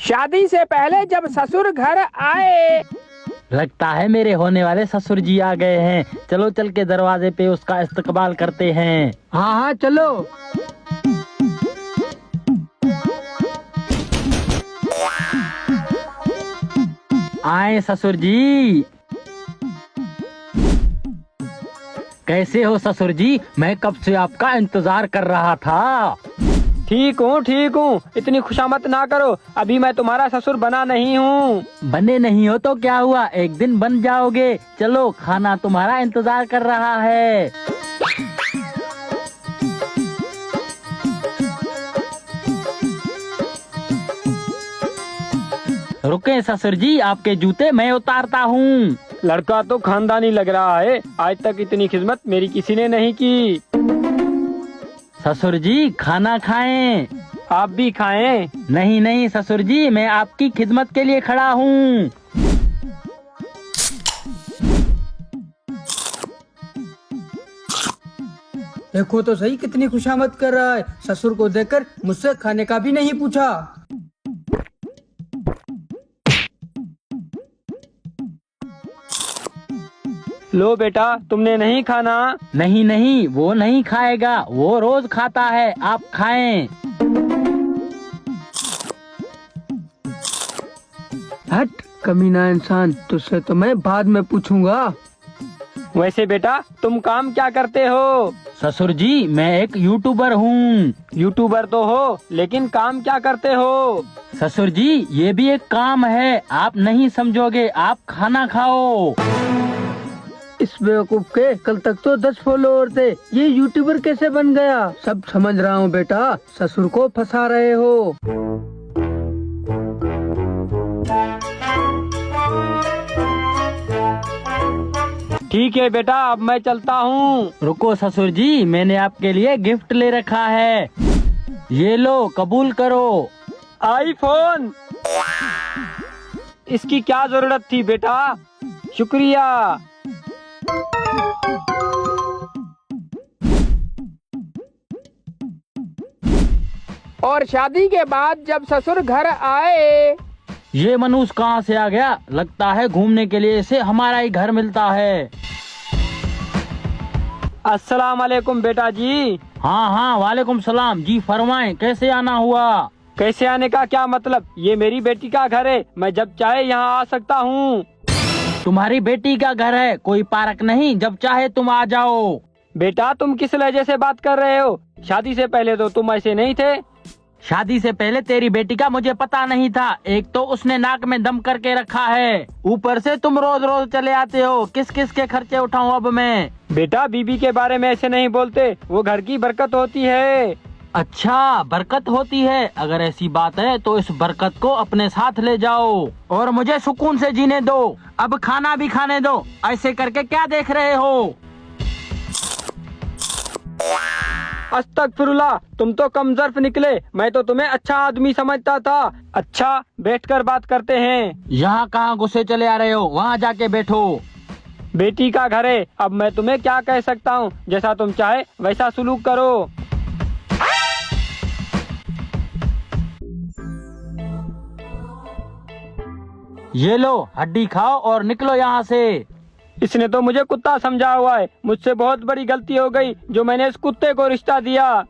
शादी से पहले जब ससुर घर आए। लगता है मेरे होने वाले ससुर जी आ गए हैं। चलो चल के दरवाजे पे उसका इस्तकबाल करते हैं। हाँ हाँ चलो। आए ससुर जी। कैसे हो ससुर जी? मैं कब से आपका इंतजार कर रहा था। ठीक हूँ, इतनी खुशामत ना करो, अभी मैं तुम्हारा ससुर बना नहीं हूँ। बने नहीं हो तो क्या हुआ, एक दिन बन जाओगे। चलो खाना तुम्हारा इंतजार कर रहा है। रुके ससुर जी, आपके जूते मैं उतारता हूँ। लड़का तो खानदानी लग रहा है, आज तक इतनी खिदमत मेरी किसी ने नहीं की। ससुर जी खाना खाएं। आप भी खाएं। नहीं नहीं ससुर जी, मैं आपकी खिदमत के लिए खड़ा हूँ। देखो तो सही कितनी खुशामद कर रहा है। ससुर को देखकर मुझसे खाने का भी नहीं पूछा। लो बेटा, तुमने नहीं खाना? नहीं नहीं, वो नहीं खाएगा, वो रोज खाता है, आप खाएं। हट कमीना इंसान, तुझसे तो मैं बाद में पूछूंगा। वैसे बेटा तुम काम क्या करते हो? ससुर जी मैं एक यूट्यूबर हूँ। यूट्यूबर तो हो, लेकिन काम क्या करते हो? ससुर जी ये भी एक काम है, आप नहीं समझोगे, आप खाना खाओ। इस बेवकूफ के कल तक तो 10 फॉलोअर थे, ये यूट्यूबर कैसे बन गया? सब समझ रहा हूँ बेटा, ससुर को फंसा रहे हो। ठीक है बेटा, अब मैं चलता हूँ। रुको ससुर जी, मैंने आपके लिए गिफ्ट ले रखा है, ये लो कबूल करो। आईफोन? इसकी क्या जरूरत थी बेटा, शुक्रिया। और शादी के बाद जब ससुर घर आए। ये मनुष्य कहाँ से आ गया? लगता है घूमने के लिए इसे हमारा ही घर मिलता है। अस्सलाम वालेकुम बेटा जी। हाँ हाँ वालेकुम सलाम जी, फरमाएं कैसे आना हुआ? कैसे आने का क्या मतलब, ये मेरी बेटी का घर है, मैं जब चाहे यहाँ आ सकता हूँ। तुम्हारी बेटी का घर है, कोई पार्क नहीं, जब चाहे तुम आ जाओ। बेटा तुम किस लहजे से बात कर रहे हो? शादी से पहले तो तुम ऐसे नहीं थे। शादी से पहले तेरी बेटी का मुझे पता नहीं था। एक तो उसने नाक में दम करके रखा है, ऊपर से तुम रोज रोज चले आते हो। किस किस के खर्चे उठाऊं अब मैं? बेटा बीबी के बारे में ऐसे नहीं बोलते, वो घर की बरकत होती है। अच्छा बरकत होती है, अगर ऐसी बात है तो इस बरकत को अपने साथ ले जाओ और मुझे सुकून से जीने दो। अब खाना भी खाने दो, ऐसे करके क्या देख रहे हो? अस्तगफिरुल्लाह, तुम तो कमजोर निकले, मैं तो तुम्हें अच्छा आदमी समझता था। अच्छा बैठकर बात करते हैं। यहाँ कहाँ गुस्से चले आ रहे हो, वहाँ जाके बैठो। बेटी का घर है, अब मैं तुम्हें क्या कह सकता हूँ, जैसा तुम चाहे वैसा सुलूक करो। ये लो हड्डी खाओ और निकलो यहाँ से। इसने तो मुझे कुत्ता समझा हुआ है, मुझसे बहुत बड़ी गलती हो गई जो मैंने इस कुत्ते को रिश्ता दिया।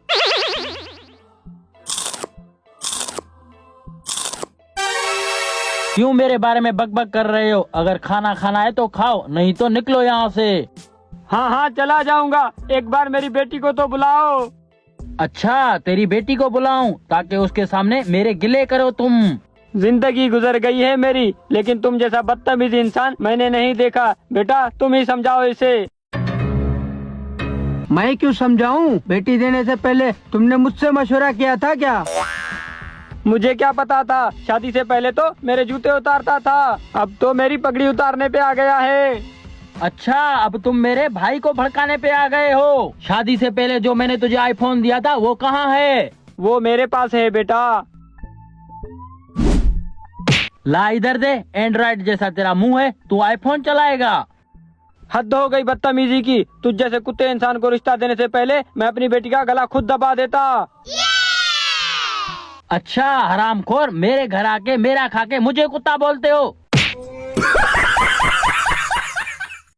क्यों मेरे बारे में बकबक कर रहे हो? अगर खाना खाना है तो खाओ, नहीं तो निकलो यहाँ से। हाँ हाँ चला जाऊंगा, एक बार मेरी बेटी को तो बुलाओ। अच्छा तेरी बेटी को बुलाऊं ताकि उसके सामने मेरे गिले करो तुम? जिंदगी गुजर गई है मेरी, लेकिन तुम जैसा बदतमीज इंसान मैंने नहीं देखा। बेटा तुम ही समझाओ इसे। मैं क्यों समझाऊं? बेटी देने से पहले तुमने मुझसे मशवरा किया था क्या? मुझे क्या पता था, शादी से पहले तो मेरे जूते उतारता था, अब तो मेरी पगड़ी उतारने पे आ गया है। अच्छा अब तुम मेरे भाई को भड़काने पे आ गए हो। शादी से पहले जो मैंने तुझे आईफोन दिया था वो कहाँ है? वो मेरे पास है बेटा। ला इधर दे, एंड्रॉइड जैसा तेरा मुंह है, तू आईफोन चलाएगा? हद हो गई बदतमीजी की, तुझ जैसे कुत्ते इंसान को रिश्ता देने से पहले मैं अपनी बेटी का गला खुद दबा देता। अच्छा हरामखोर, मेरे घर आके मेरा खा के मुझे कुत्ता बोलते हो?